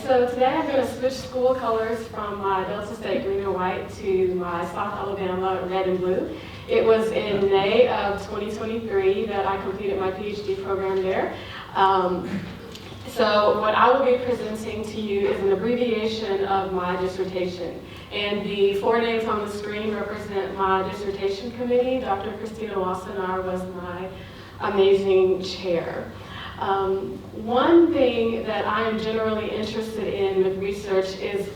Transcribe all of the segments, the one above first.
so today I'm going to switch school colors from my Delta State green and white to my South Alabama red and blue. It was in May of 2023 that I completed my PhD program there. So what I will be presenting to you is an abbreviation of my dissertation. And the 4 names on the screen represent my dissertation committee. Dr. Christina Wassenaar was my amazing chair. One thing that I am generally interested in with research is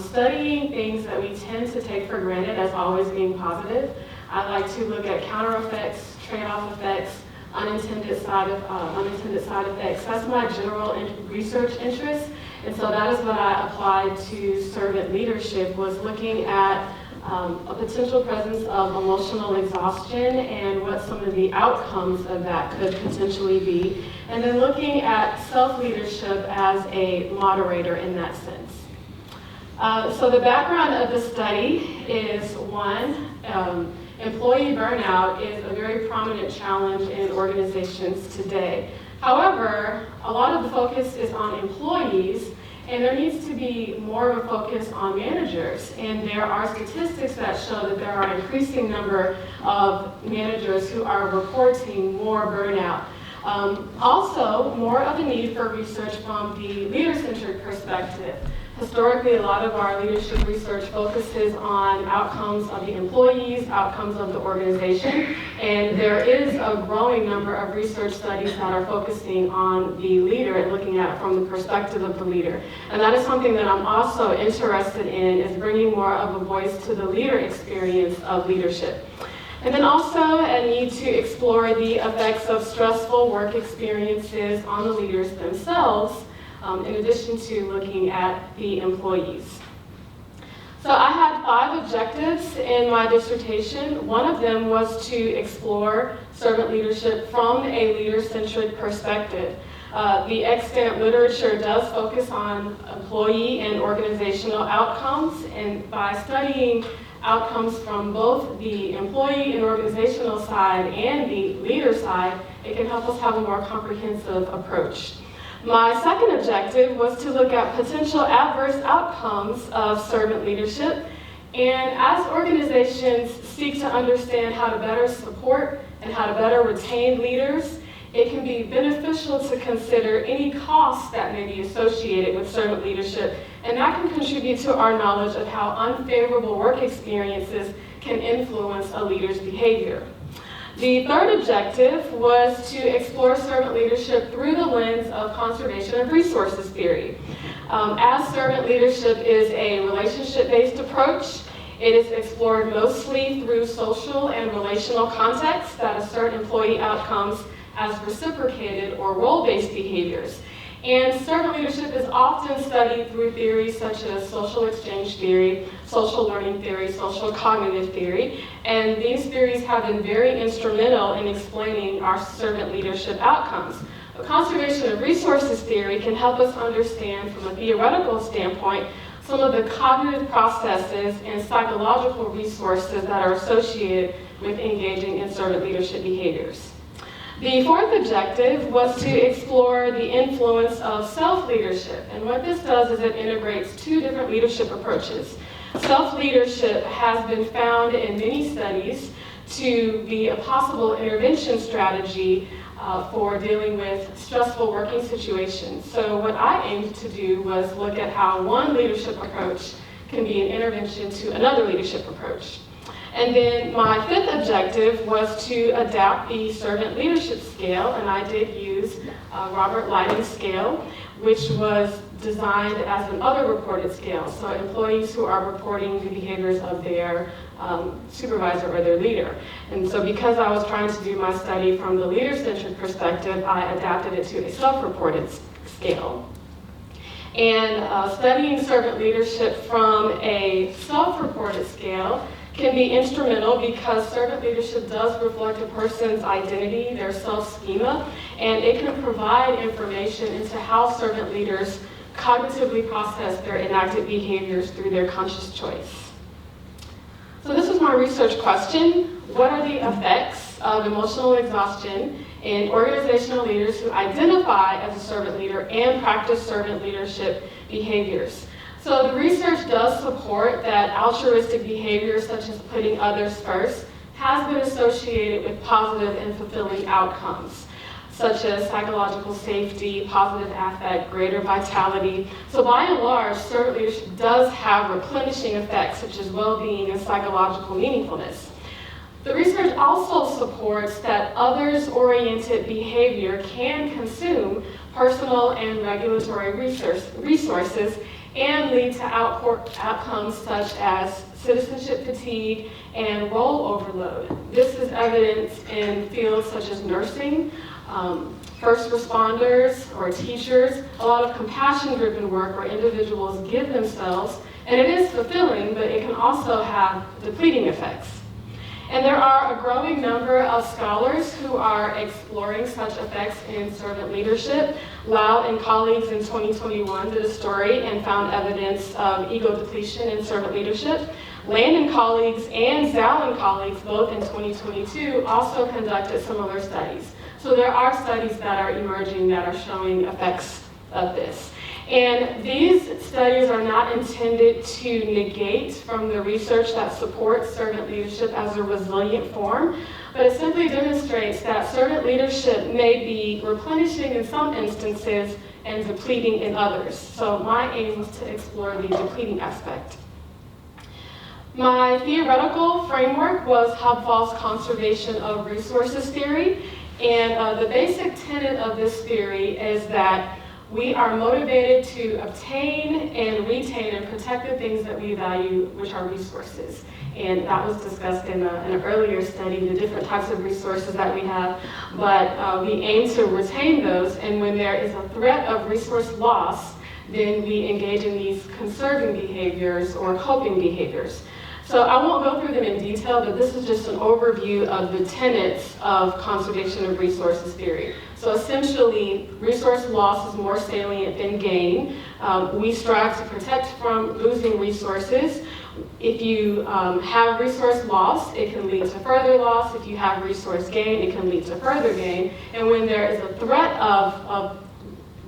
studying things that we tend to take for granted as always being positive. I like to look at counter effects, trade-off effects, unintended side effects. That's my general research interest, and so that is what I applied to servant leadership, was looking at a potential presence of emotional exhaustion and what some of the outcomes of that could potentially be, and then looking at self-leadership as a moderator in that sense. So the background of the study is one, employee burnout is a very prominent challenge in organizations today. However, a lot of the focus is on employees, and there needs to be more of a focus on managers. And there are statistics that show that there are an increasing number of managers who are reporting more burnout. Also, more of a need for research from the leader-centered perspective. Historically, a lot of our leadership research focuses on outcomes of the employees, outcomes of the organization, and there is a growing number of research studies that are focusing on the leader and looking at it from the perspective of the leader. And that is something that I'm also interested in, is bringing more of a voice to the leader experience of leadership. And then also a need to explore the effects of stressful work experiences on the leaders themselves, in addition to looking at the employees. So I had 5 objectives in my dissertation. One of them was to explore servant leadership from a leader-centric perspective. The extant literature does focus on employee and organizational outcomes, and by studying outcomes from both the employee and organizational side and the leader side, it can help us have a more comprehensive approach. My second objective was to look at potential adverse outcomes of servant leadership, and as organizations seek to understand how to better support and how to better retain leaders, it can be beneficial to consider any costs that may be associated with servant leadership, and that can contribute to our knowledge of how unfavorable work experiences can influence a leader's behavior. The third objective was to explore servant leadership through the lens of conservation of resources theory. As servant leadership is a relationship-based approach, it is explored mostly through social and relational contexts that assert employee outcomes as reciprocated or role-based behaviors. And servant leadership is often studied through theories such as social exchange theory, social learning theory, social cognitive theory, and these theories have been very instrumental in explaining our servant leadership outcomes. But conservation of resources theory can help us understand from a theoretical standpoint some of the cognitive processes and psychological resources that are associated with engaging in servant leadership behaviors. The fourth objective was to explore the influence of self-leadership, and what this does is it integrates 2 different leadership approaches. Self-leadership has been found in many studies to be a possible intervention strategy for dealing with stressful working situations. So what I aimed to do was look at how one leadership approach can be an intervention to another leadership approach. And then my 5th objective was to adapt the servant leadership scale, and I did use Robert Leiden's scale, which was designed as an other reported scale, so employees who are reporting the behaviors of their supervisor or their leader. And so because I was trying to do my study from the leader-centered perspective, I adapted it to a self-reported scale. And studying servant leadership from a self-reported scale can be instrumental because servant leadership does reflect a person's identity, their self-schema, and it can provide information into how servant leaders cognitively process their enacted behaviors through their conscious choice. So this was my research question. What are the effects of emotional exhaustion in organizational leaders who identify as a servant leader and practice servant leadership behaviors. So the research does support that altruistic behaviors such as putting others first has been associated with positive and fulfilling outcomes, such as psychological safety, positive affect, greater vitality. So by and large, servant leadership does have replenishing effects such as well-being and psychological meaningfulness. The research also supports that others-oriented behavior can consume personal and regulatory resources and lead to outcomes such as citizenship fatigue and role overload. This is evidenced in fields such as nursing, first responders or teachers, a lot of compassion-driven work where individuals give themselves, and it is fulfilling, but it can also have depleting effects. And there are a growing number of scholars who are exploring such effects in servant leadership. Lau and colleagues in 2021 did a story and found evidence of ego depletion in servant leadership. Land and colleagues and Zhao and colleagues, both in 2022, also conducted similar studies. So there are studies that are emerging that are showing effects of this. And these studies are not intended to negate from the research that supports servant leadership as a resilient form, but it simply demonstrates that servant leadership may be replenishing in some instances and depleting in others. So my aim was to explore the depleting aspect. My theoretical framework was Hobsbawm's conservation of resources theory, and the basic tenet of this theory is that we are motivated to obtain and retain and protect the things that we value, which are resources. And that was discussed in an earlier study, the different types of resources that we have. But we aim to retain those, and when there is a threat of resource loss, then we engage in these conserving behaviors or coping behaviors. So I won't go through them in detail, but this is just an overview of the tenets of conservation of resources theory. So essentially, resource loss is more salient than gain. We strive to protect from losing resources. If you have resource loss, it can lead to further loss. If you have resource gain, it can lead to further gain. And when there is a threat of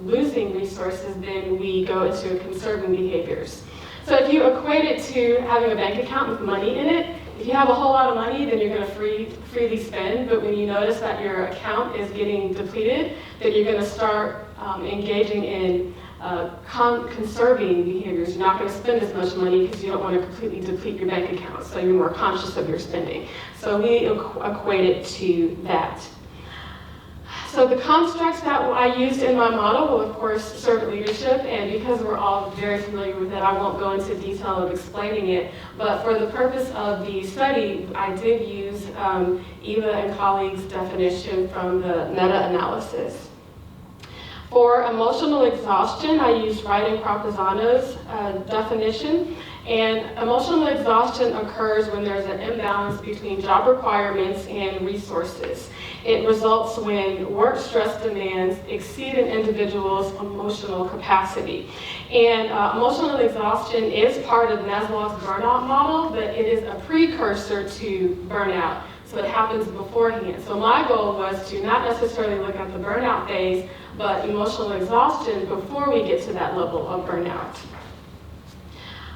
losing resources, then we go into conserving behaviors. So if you equate it to having a bank account with money in it, if you have a whole lot of money, then you're going to freely spend. But when you notice that your account is getting depleted, then you're going to start engaging in conserving behaviors. You're not going to spend as much money because you don't want to completely deplete your bank account. So you're more conscious of your spending. So we equate it to that. So the constructs that I used in my model will, of course, servant leadership, and because we're all very familiar with it, I won't go into detail of explaining it, but for the purpose of the study, I did use Eva and colleagues' definition from the meta-analysis. For emotional exhaustion, I used Wright and Crapuzzano's definition. And emotional exhaustion occurs when there's an imbalance between job requirements and resources. It results when work stress demands exceed an individual's emotional capacity. And emotional exhaustion is part of Maslow's burnout model, but it is a precursor to burnout. So it happens beforehand. So my goal was to not necessarily look at the burnout phase, but emotional exhaustion before we get to that level of burnout.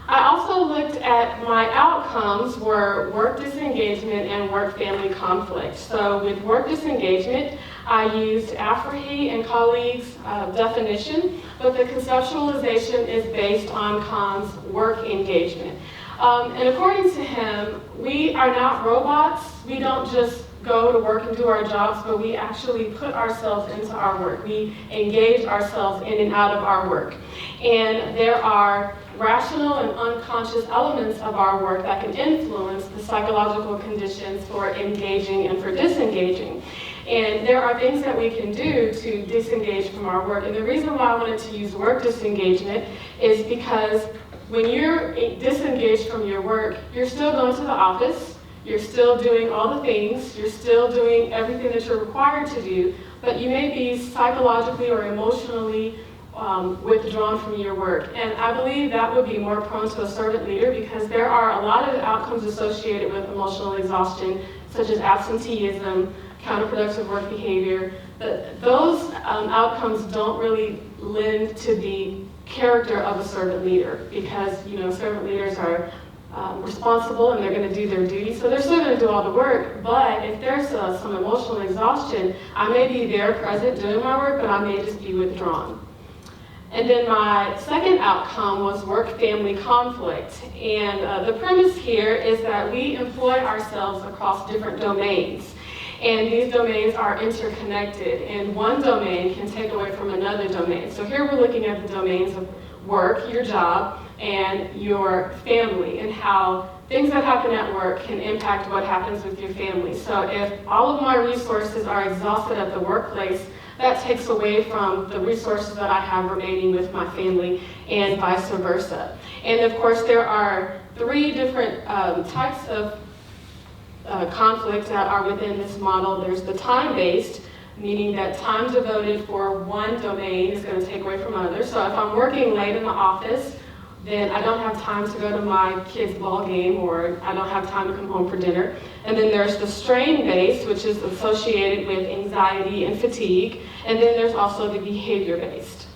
I also looked at my outcomes were work disengagement and work-family conflict. So with work disengagement, I used Afrahi and colleagues' definition, but the conceptualization is based on Kahn's work engagement. And according to him, we are not robots. We don't just go to work and do our jobs, but we actually put ourselves into our work. We engage ourselves in and out of our work. And there are rational and unconscious elements of our work that can influence the psychological conditions for engaging and for disengaging. And there are things that we can do to disengage from our work. And the reason why I wanted to use work disengagement is because when you're disengaged from your work, you're still going to the office, you're still doing all the things, you're still doing everything that you're required to do, but you may be psychologically or emotionally withdrawn from your work. And I believe that would be more prone to a servant leader because there are a lot of outcomes associated with emotional exhaustion, such as absenteeism, counterproductive work behavior. Those outcomes don't really lend to the character of a servant leader, because servant leaders are responsible and they're going to do their duty, so they're still going to do all the work. But if there's some emotional exhaustion, I may be there present doing my work, but I may just be withdrawn. And then my second outcome was work-family conflict. And the premise here is that we employ ourselves across different domains. And these domains are interconnected, and one domain can take away from another domain. So here we're looking at the domains of work, your job, and your family, and how things that happen at work can impact what happens with your family. So if all of my resources are exhausted at the workplace, that takes away from the resources that I have remaining with my family, and vice versa. And of course, there are 3 different types of conflict that are within this model. There's the time-based, meaning that time devoted for one domain is going to take away from others. So if I'm working late in the office, then I don't have time to go to my kid's ball game, or I don't have time to come home for dinner. And then there's the strain-based, which is associated with anxiety and fatigue. And then there's also the behavior-based.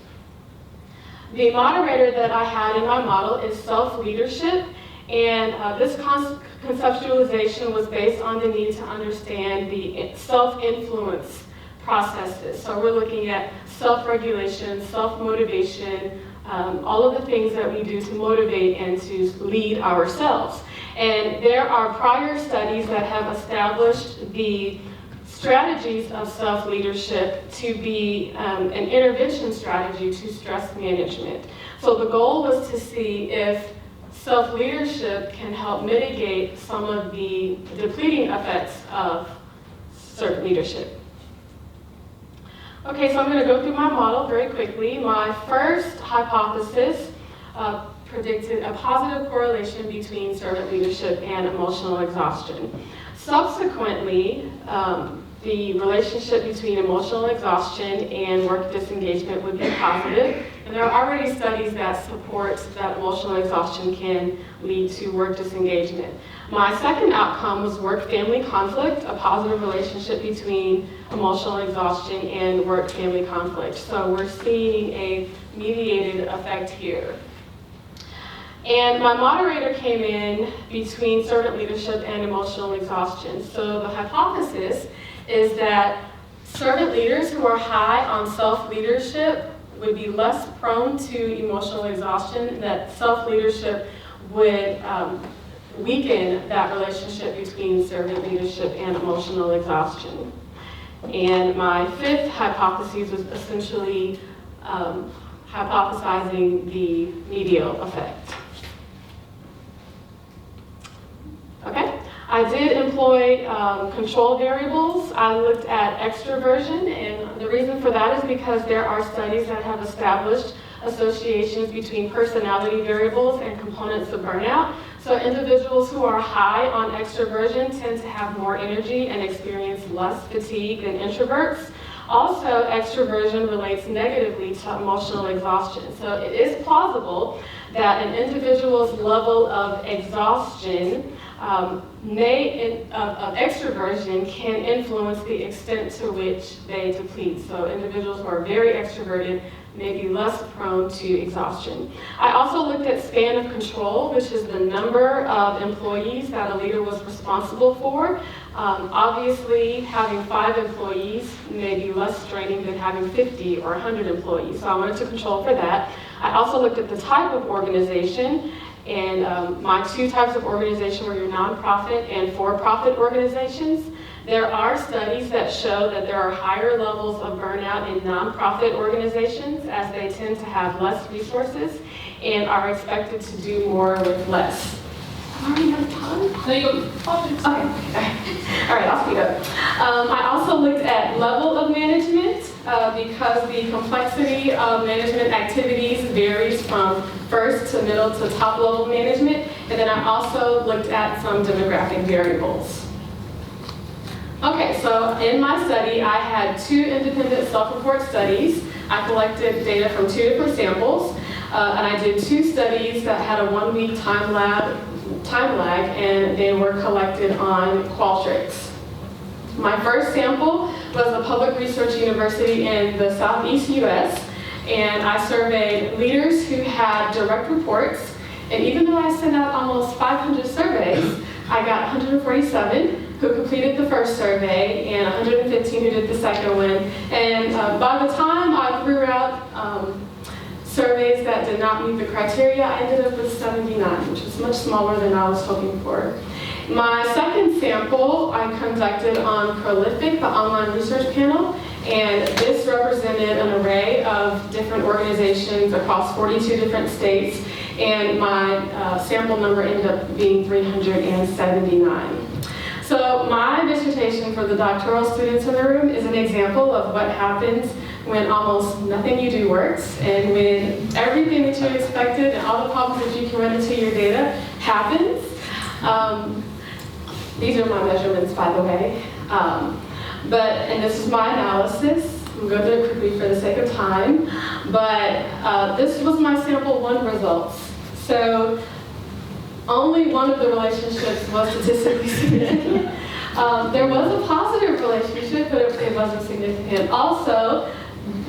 The moderator that I had in my model is self-leadership. And this conceptualization was based on the need to understand the self-influence processes. So we're looking at self-regulation, self-motivation, all of the things that we do to motivate and to lead ourselves. And there are prior studies that have established the strategies of self-leadership to be an intervention strategy to stress management. So the goal was to see if self-leadership can help mitigate some of the depleting effects of servant leadership. Okay, so I'm going to go through my model very quickly. My first hypothesis predicted a positive correlation between servant leadership and emotional exhaustion. Subsequently, the relationship between emotional exhaustion and work disengagement would be positive. And there are already studies that support that emotional exhaustion can lead to work disengagement. My second outcome was work-family conflict, a positive relationship between emotional exhaustion and work-family conflict. So we're seeing a mediated effect here. And my moderator came in between servant leadership and emotional exhaustion. So the hypothesis is that servant leaders who are high on self-leadership would be less prone to emotional exhaustion, that self-leadership would weaken that relationship between servant leadership and emotional exhaustion. And my fifth hypothesis was essentially hypothesizing the medial effect. Okay, I did employ control variables. I looked at extroversion, and the reason for that is because there are studies that have established associations between personality variables and components of burnout. So individuals who are high on extroversion tend to have more energy and experience less fatigue than introverts. Also, extroversion relates negatively to emotional exhaustion. So it is plausible that an individual's level of exhaustion of extroversion can influence the extent to which they deplete. So individuals who are very extroverted may be less prone to exhaustion. I also looked at span of control, which is the number of employees that a leader was responsible for. Obviously, having 5 employees may be less straining than having 50 or 100 employees. So I wanted to control for that. I also looked at the type of organization, and my 2 types of organization were your nonprofit and for-profit organizations. There are studies that show that there are higher levels of burnout in nonprofit organizations, as they tend to have less resources and are expected to do more with less. I'm already out of time? No, you okay. All right, I'll speed up. I also looked at level of management because the complexity of management activities varies from first to middle to top level management. And then I also looked at some demographic variables. Okay, so in my study, I had 2 independent self-report studies. I collected data from 2 different samples, and I did 2 studies that had a 1-week time time lag, and they were collected on Qualtrics. My first sample was a public research university in the Southeast US, and I surveyed leaders who had direct reports. And even though I sent out almost 500 surveys, I got 147 who completed the first survey and 115 who did the second one. And by the time I threw out surveys that did not meet the criteria, I ended up with 79, which was much smaller than I was hoping for. My second sample I conducted on Prolific, the online research panel, and this represented an array of different organizations across 42 different states, and my sample number ended up being 379. So my dissertation for the doctoral students in the room is an example of what happens when almost nothing you do works, and when everything that you expected and all the problems that you can run into your data happens. These are my measurements, by the way. And this is my analysis. I'm going to do it quickly for the sake of time. But this was my sample 1 results. So only one of the relationships was statistically significant. There was a positive relationship, but it wasn't significant. Also,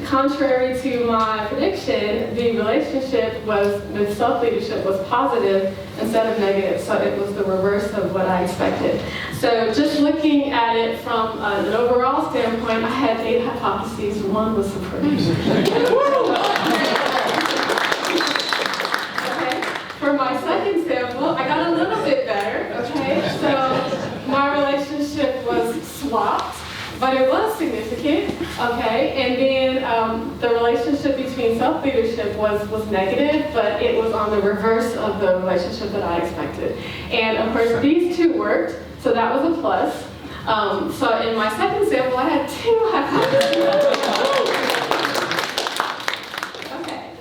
contrary to my prediction, the relationship with self-leadership was positive instead of negative, so it was the reverse of what I expected. So just looking at it from an overall standpoint, I had 8 hypotheses. 1 was approved. Okay. For my second sample, I got a little bit better. Okay, so my relationship was swapped, but it was significant, okay? And then the relationship between self-leadership was negative, but it was on the reverse of the relationship that I expected. And of course, these 2 worked, so that was a plus. So in my second sample, I had 2 hypotheses. Okay,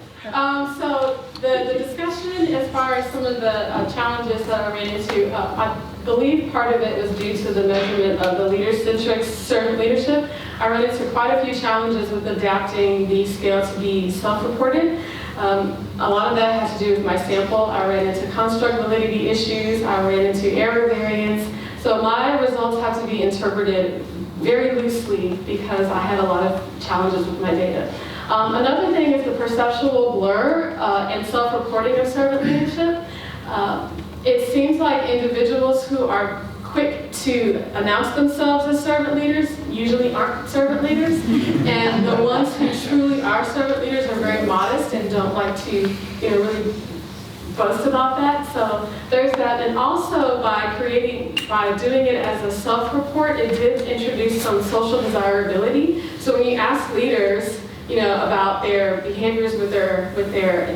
so the discussion as far as some of the challenges that I ran into, I believe part of it was due to the measurement of the leader-centric servant leadership. I ran into quite a few challenges with adapting the scale to be self-reported. A lot of that had to do with my sample. I ran into construct validity issues. I ran into error variance. So my results have to be interpreted very loosely because I had a lot of challenges with my data. Another thing is the perceptual blur and self-reporting of servant leadership. It seems like individuals who are quick to announce themselves as servant leaders usually aren't servant leaders, and the ones who truly are servant leaders are very modest and don't like to, really boast about that. So there's that, and also by doing it as a self-report, it did introduce some social desirability. So when you ask leaders, about their behaviors with their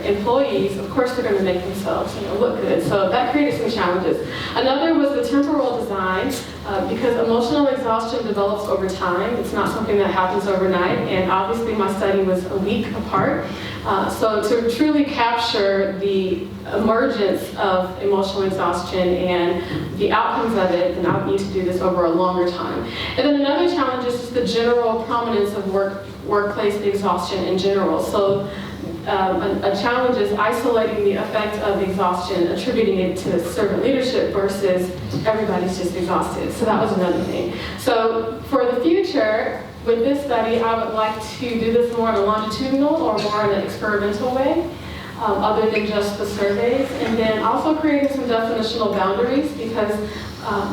employees, of course they're going to make themselves, look good. So that created some challenges. Another was the temporal design, because emotional exhaustion develops over time. It's not something that happens overnight, and obviously my study was a week apart. So to truly capture the emergence of emotional exhaustion and the outcomes of it, then I would need to do this over a longer time. And then another challenge is just the general prominence of workplace exhaustion in general. So a challenge is isolating the effect of exhaustion, attributing it to servant leadership versus everybody's just exhausted. So that was another thing. So for the future, with this study, I would like to do this more in a longitudinal or more in an experimental way, other than just the surveys. And then also creating some definitional boundaries, because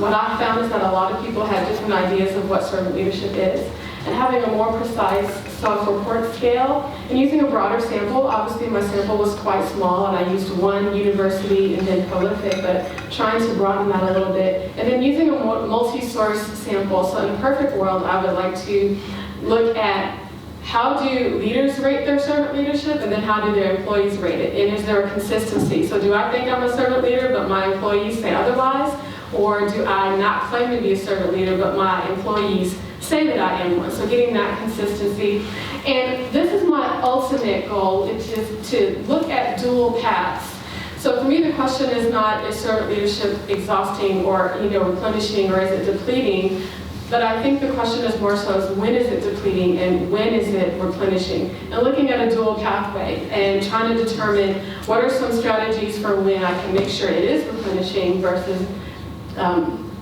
what I found is that a lot of people have different ideas of what servant leadership is. And having a more precise self-report scale and using a broader sample. Obviously my sample was quite small and I used 1 university and then Prolific, but trying to broaden that a little bit. And then using a multi-source sample. So in a perfect world, I would like to look at how do leaders rate their servant leadership, and then how do their employees rate it? And is there a consistency? So do I think I'm a servant leader, but my employees say otherwise? Or do I not claim to be a servant leader, but my employees say that I am one? So getting that consistency. And this is my ultimate goal, which is to look at dual paths. So for me, the question is not, is servant leadership exhausting or replenishing, or is it depleting? But I think the question is more so is when is it depleting and when is it replenishing? And looking at a dual pathway and trying to determine what are some strategies for when I can make sure it is replenishing versus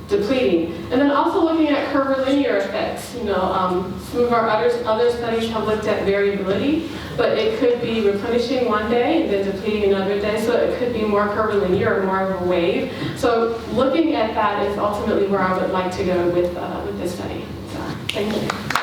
depleting. And then also looking at curvilinear effects. You know, some of our other studies have looked at variability, but it could be replenishing one day and then depleting another day. So it could be more curvilinear or more of a wave. So looking at that is ultimately where I would like to go with this study. So, thank you.